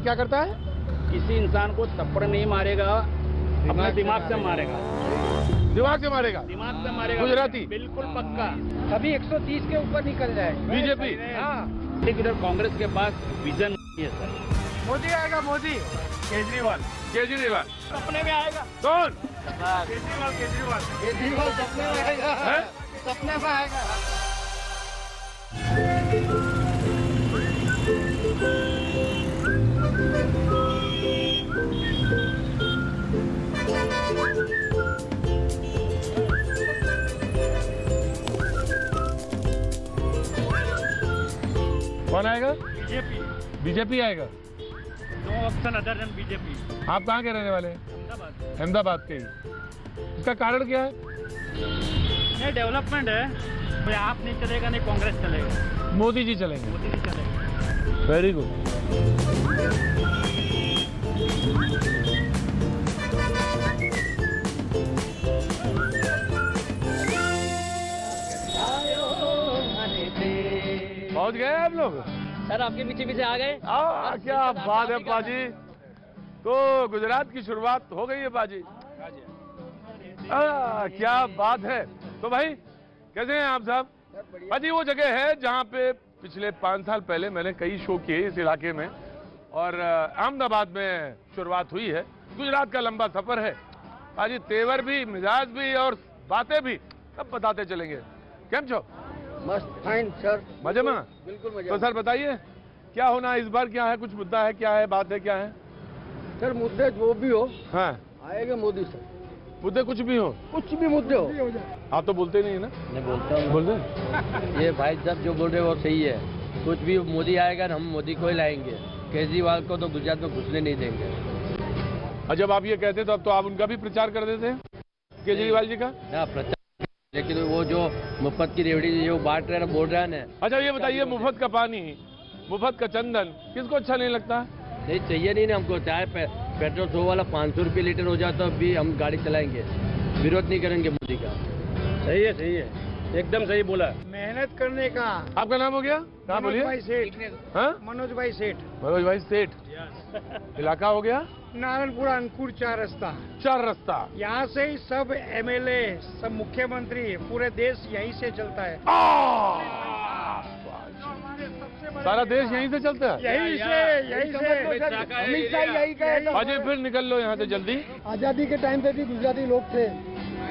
क्या करता है? किसी इंसान को थप्पड़ नहीं मारेगा, अपने दिमाग से मारेगा। दिमाग से मारेगा? दिमाग से मारेगा। गुजराती? बिल्कुल पक्का। अभी 130 के ऊपर निकल जाए बीजेपी? हाँ, लेकिन इधर कांग्रेस के पास विजन नहीं है सर। मोदी आएगा, मोदी। केजरीवाल? केजरीवाल सपने में आएगा। कौन? केजरीवाल। केजरीवाल केजरीवाल सपने में आएगा, सपने में आएगा। कौन आएगा? बीजेपी। बीजेपी आएगा? No option other than BJP. आप कहाँ के रहने वाले हैं? अहमदाबाद। अहमदाबाद के ही। इसका कारण क्या है? ये डेवलपमेंट है, कोई आप नहीं चलेगा नहीं कांग्रेस चलेगा। मोदी जी चलेंगे। मोदी जी चलेगा। Very good. पहुंच गए आप लोग? सर आपके पीछे पीछे आ गए। क्या बात है पाजी। तो गुजरात की शुरुआत हो गई है पाजी। क्या बात है। तो भाई कैसे हैं आप साहब? पाजी वो जगह है जहां पे पिछले 5 साल पहले मैंने कई शो किए इस इलाके में, और अहमदाबाद में शुरुआत हुई है। गुजरात का लंबा सफर है पाजी। तेवर भी, मिजाज भी और बातें भी सब बताते चलेंगे। केम छो? मस्त, फाइन सर। मजे में? बिल्कुल मजे। तो सर बताइए क्या होना इस बार, क्या है, कुछ मुद्दा है, क्या है, बात है, क्या है? सर मुद्दे जो भी हो, हाँ, आएगा मोदी सर। मुद्दे कुछ भी हो? कुछ भी मुद्दे हो। आप तो बोलते नहीं है ना? मैं बोलता हूँ। बोलते? ये भाई साहब जो बोल रहे हैं वो सही है। कुछ भी मोदी आएगा हम मोदी को ही लाएंगे। केजरीवाल को तो गुजरात में घुसने नहीं देंगे। और जब आप ये कहते तो अब तो आप उनका भी प्रचार कर देते हैं, केजरीवाल जी का? ना प्रचार, लेकिन वो जो मुफ्त की रेवड़ी जो बांट रहे हैं बोल रहे हैं ना। अच्छा ये बताइए, मुफ्त का पानी, मुफ्त का चंदन किसको अच्छा नहीं लगता? नहीं चाहिए नहीं ना हमको। चाहे पेट्रोल 100 वाला 500 रुपये लीटर हो जाता भी हम गाड़ी चलाएंगे, विरोध नहीं करेंगे मोदी का। सही है, सही है, एकदम सही बोला। मेहनत करने का। आपका नाम हो गया? कहाँ बोलिए? भाई सेठ। हाँ, मनोज भाई सेठ। मनोज भाई सेठ। इलाका हो गया नारायणपुरा अंकुर 4 रास्ता। 4 रास्ता। यहाँ से ही सब एमएलए, सब मुख्यमंत्री, पूरे देश यहीं से चलता है। सारा देश यहीं से चलता है? यही से अमित शाह यही कहे। अजय फिर निकल लो यहाँ से जल्दी। आजादी के टाइम पे भी गुजराती लोग थे,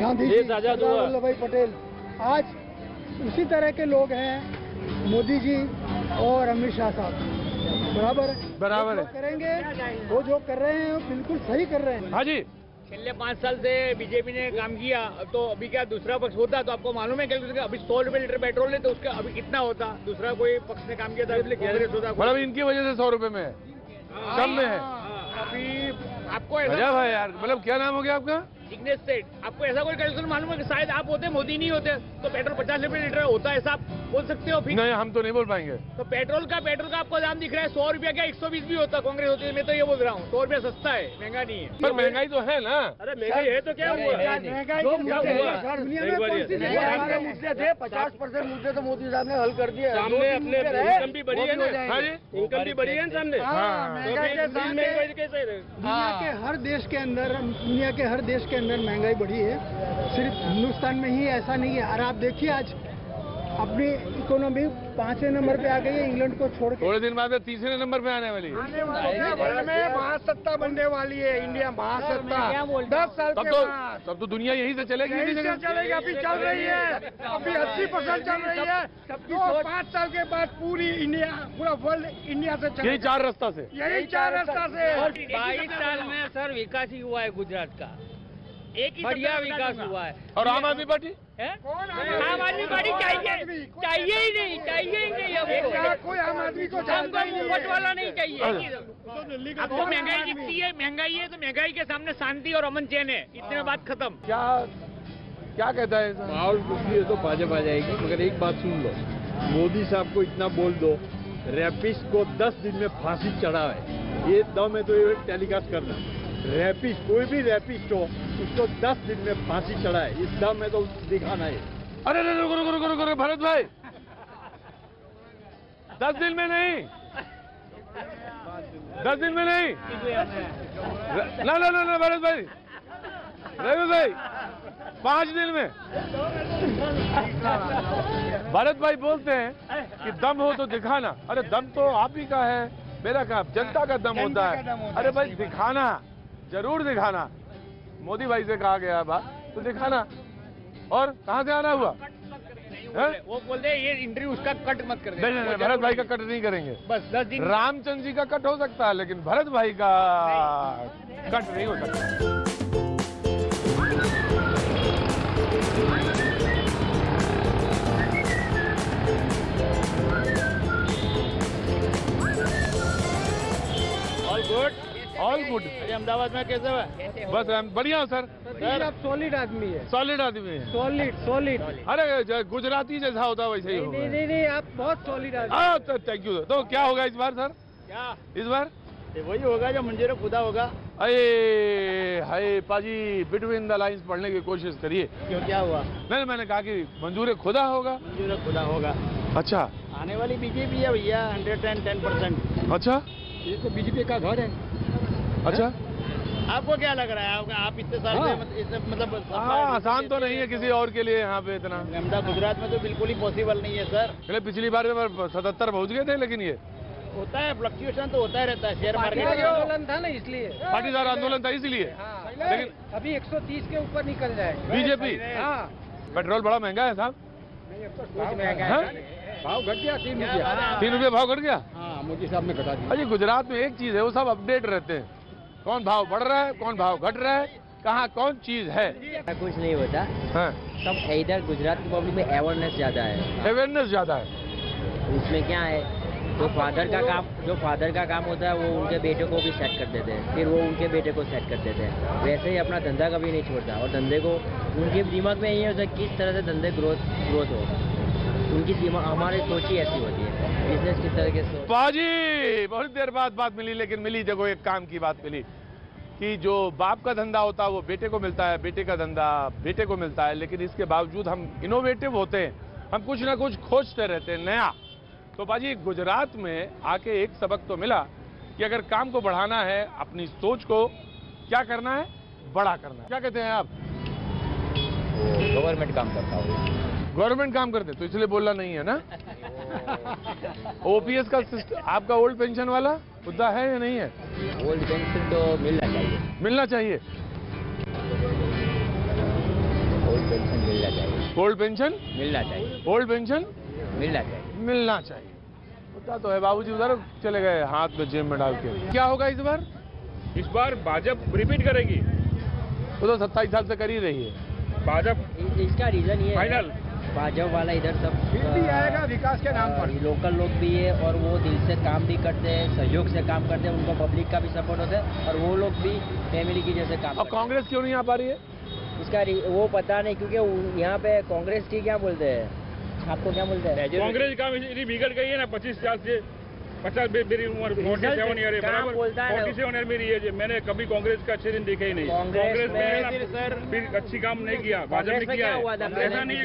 गांधी जी, सरदार वल्लभ भाई पटेल। आज उसी तरह के लोग हैं मोदी जी और अमित शाह साहब। बराबर है, बराबर है। करेंगे वो जो कर रहे हैं वो बिल्कुल सही कर रहे हैं। हाँ जी। पिछले 5 साल से बीजेपी ने काम किया, तो अभी क्या दूसरा पक्ष होता तो आपको मालूम है क्या? अभी 100 रुपए लीटर पेट्रोल है तो उसका अभी कितना होता? दूसरा कोई पक्ष ने काम किया था, इसलिए कांग्रेस होता। मतलब इनकी वजह से 100 रुपए में है, कम में है। अभी आपको गजब है यार। मतलब क्या नाम हो गया आपका? जिग्नेश सेठ। आपको ऐसा कोई कैलकुलेशन मालूम है कि शायद आप होते, मोदी नहीं होते तो पेट्रोल 50 रुपए लीटर होता है? ऐसा आप बोल सकते हो? फिर नहीं, हम तो नहीं बोल पाएंगे। तो पेट्रोल का आपको दाम दिख रहा है 100 रुपया क्या 120 भी होता कांग्रेस होती है। मैं तो ये बोल रहा हूँ 100 रुपया सस्ता है, महंगा नहीं है। पर महंगाई तो है ना? अरे महंगाई है तो क्या हुआ? महंगाई के मुद्दे थे, 50% मुद्दे तो मोदी साहब ने हल कर दिए। सामने अपने इनकम भी बढ़ी है ना? हाँ जी, इनकम भी बढ़ी है ना सामने। महंगाई कैसे? दुनिया के हर देश के अंदर महंगाई बढ़ी है। सिर्फ हिंदुस्तान में ही ऐसा नहीं है। और आप देखिए आज अपनी इकोनॉमी 5वें नंबर पे आ गई है, इंग्लैंड को छोड़ के। थोड़े दिन बाद में 3रे नंबर पे आने वाली है। वर्ल्ड में महासत्ता बनने वाली है इंडिया, महासत्ता। 10 साल के बाद तब तो दुनिया यहीं से चलेगी। यहीं से चलेगी। अभी चल रही है, अभी 80% चल रही है। 5 साल के बाद पूरी इंडिया, पूरा वर्ल्ड इंडिया से चलेगा। यही 4 रास्ता से। यही 4 रास्ता से। 22 साल में सर विकास ही हुआ है गुजरात का। एक ही बढ़िया विकास हुआ है। और आम आदमी पार्टी? आम आदमी पार्टी चाहिए ही नहीं अब। कोई आम आदमी को वोट वाला नहीं चाहिए। आपको महंगाई दिखती है, महंगाई है तो महंगाई के सामने शांति और अमन चैन है, इतने में बात खत्म। क्या कहता है सर? माहौल कुछ भी है तो भाजपा आ जाएगी। मगर एक बात सुन लो, मोदी साहब को इतना बोल दो, रैपिस्ट को 10 दिन में फांसी चढ़ा है, ये दम है तो ये टेलीकास्ट करना। रैपिस्ट, कोई भी रैपिस्ट हो उसको 10 दिन में फांसी चढ़ा है, इस दम है तो दिखाना है। अरे रुको भरत भाई, 10 दिन में नहीं, 10 दिन में नहीं, ना भरत भाई, रवि भाई 5 दिन में। भरत भाई बोलते हैं कि दम हो तो दिखाना। अरे दम तो आप ही का है, मेरा काम, जनता का दम होता है। अरे भाई दिखाना, जरूर दिखाना। मोदी भाई से कहा गया बात तो दिखाना। और कहां से आना हुआ? वो बोलते हैं ये इंटरव्यू उसका कट मत कर देना। नहीं, भरत भाई का कट नहीं करेंगे। बस 10 दिन। रामचंद्र जी का कट हो सकता है, लेकिन भरत भाई का कट नहीं हो सकता। All good. अहमदाबाद में कैसे हुआ? बस बढ़िया सर। सर आप सॉलिड आदमी है, सॉलिड आदमी है। सॉलिड। अरे गुजराती जैसा होता वैसे ही होगा। नहीं, आप बहुत सॉलिड आदमी। तो थैंक यू। तो क्या होगा इस बार सर? क्या इस बार वही होगा जो मंजूर खुदा होगा। अरे हाय पाजी, बिटवीन द लाइंस पढ़ने की कोशिश करिए। क्यों, क्या हुआ? नहीं, मैंने कहा कि मंजूर खुदा होगा। मंजूर खुदा होगा। अच्छा, आने वाली बीजेपी है भैया, 110%। अच्छा, ये तो बीजेपी का घर है। अच्छा। आपको क्या लग रहा है? आप इतने साल से मतलब आसान तो नहीं है किसी और के लिए यहाँ पे इतना। अहमदाबाद गुजरात में तो बिल्कुल ही पॉसिबल नहीं है सर। पहले पिछली बार में 77 पहुँच गए थे, लेकिन ये होता है, फ्लक्चुएशन तो होता ही रहता है शेयर मार्केट में। आंदोलन था ना, इसलिए पाटीदार आंदोलन था इसलिए। लेकिन अभी 130 के ऊपर निकल जाए बीजेपी, हाँ, पेट्रोल बड़ा महंगा है साहब। कुछ महंगा हाँ? है। भाव घट गया 3 रुपया। 3 रुपये भाव घट गया। हाँ, मोदी साहब ने घटा दिया। अजी गुजरात में एक चीज है, वो सब अपडेट रहते हैं। कौन भाव बढ़ रहा है, कौन भाव घट रहा है, कहाँ कौन चीज है। कुछ नहीं होता। हाँ, सब इधर गुजरात की पब्लिक में अवेयरनेस ज्यादा है। अवेयरनेस ज्यादा है। उसमें क्या है, जो फादर का काम होता है वो उनके बेटे को भी सेट कर देते हैं, फिर वो उनके बेटे को सेट कर देते हैं। वैसे ही अपना धंधा कभी नहीं छोड़ता, और धंधे को उनके दिमाग में यही होता है किस तरह से धंधे ग्रोथ हो। उनकी दिमाग, हमारी सोच ही ऐसी होती है, बिजनेस किस तरह से। पाजी बहुत देर बाद बात मिली, लेकिन मिली देखो एक काम की बात मिली कि जो बाप का धंधा होता है वो बेटे को मिलता है, बेटे का धंधा बेटे को मिलता है। लेकिन इसके बावजूद हम इनोवेटिव होते हैं, हम कुछ ना कुछ खोजते रहते हैं नया। तो बाजी गुजरात में आके एक सबक तो मिला कि अगर काम को बढ़ाना है, अपनी सोच को क्या करना है, बड़ा करना है। क्या कहते हैं आप? गवर्नमेंट काम करता हूँ। गवर्नमेंट काम करते तो इसलिए बोलना नहीं है ना। ओपीएस का सिस्टम आपका ओल्ड पेंशन वाला मुद्दा है या नहीं है? ओल्ड पेंशन तो मिलना चाहिए। मिलना चाहिए। ओल्ड पेंशन मिलना चाहिए। ओल्ड पेंशन मिलना चाहिए। ओल्ड पेंशन मिलना चाहिए। मिलना चाहिए। मुद्दा तो है। बाबूजी उधर चले गए हाथ में जेब में डाल के। क्या होगा इस बार? इस बार भाजपा रिपीट करेगी। वो तो 27 साल से कर ही रही है भाजपा। इसका रीजन ये फाइनल भाजपा वाला इधर सब फिर भी आएगा विकास के नाम पर। लोकल लोग भी है, और वो दिल से काम भी करते हैं, सहयोग से काम करते हैं, उनको पब्लिक का भी सपोर्ट होता है, और वो लोग भी फैमिली की जैसे काम अब कांग्रेस क्यों नहीं आ पा रही है? इसका वो पता नहीं, क्योंकि यहाँ पे कांग्रेस की क्या बोलते हैं, आपको क्या बोलते हैं? कांग्रेस काम इतनी बिगड़ गई है ना, 25 साल से 50 मेरी उम्र 47 ईयर है, बराबर 47 ईयर मेरी एज है। मैंने कभी कांग्रेस का अच्छे दिन देखे ही नहीं। कांग्रेस में फिर अच्छी काम नहीं किया, भाजपा ने किया है। ऐसा नहीं है